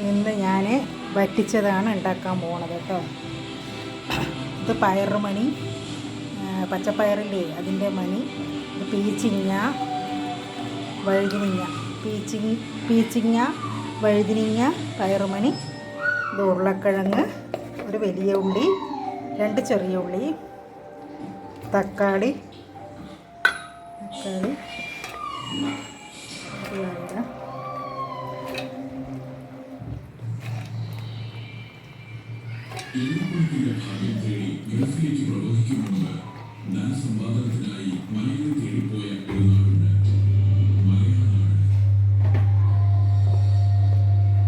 ഇന്ന് ഞാൻ വറ്റിച്ചതാണ് ഉണ്ടാക്കാൻ പോണത് കേട്ടോ. ഇത് പയറുമണി, പച്ചപ്പയറില്ലേ അതിൻ്റെ മണി, ഇത് പീച്ചിങ്ങ, വഴുതിനിങ്ങ, പീച്ചിങ്ങ, വഴുതിനിങ്ങ, പയറുമണി, ഇത് ഉരുളക്കിഴങ്ങ്, ഒരു വലിയ ഉള്ളി, 2 ചെറിയ ഉള്ളി, തക്കാളി,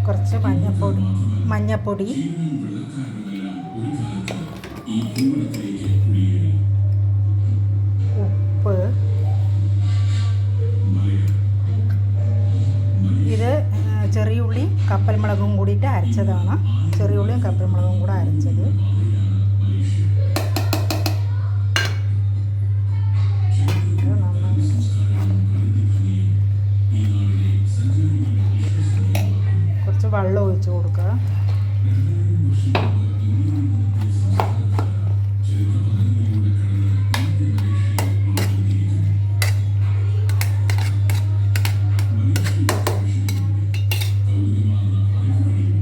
കുറച്ച് മഞ്ഞപ്പൊടി, ഉപ്പ്. ഇത് ചെറിയ ഉള്ളി കപ്പൽ മുളകും കൂടിയിട്ട് അരച്ചതാണ്. ചെറിയ ഉള്ളിയും കപ്പൽ മുളകും കൂടെ അരച്ചത്. കുറച്ച് വെള്ളം ഒഴിച്ച് കൊടുക്കുക.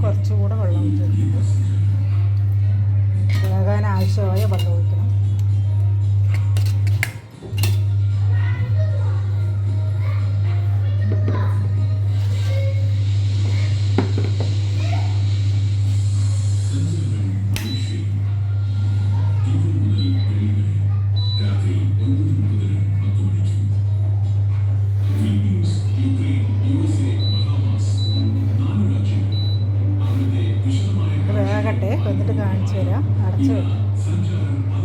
കുറച്ചുകൂടെ വെള്ളം ഒഴിച്ച് വേകാൻ ആവശ്യമായ വെള്ളം ഒഴിക്കണം. വേകട്ടെ, എന്നിട്ട് കാണിച്ചു തരാം. അടച്ചു വെക്കാം.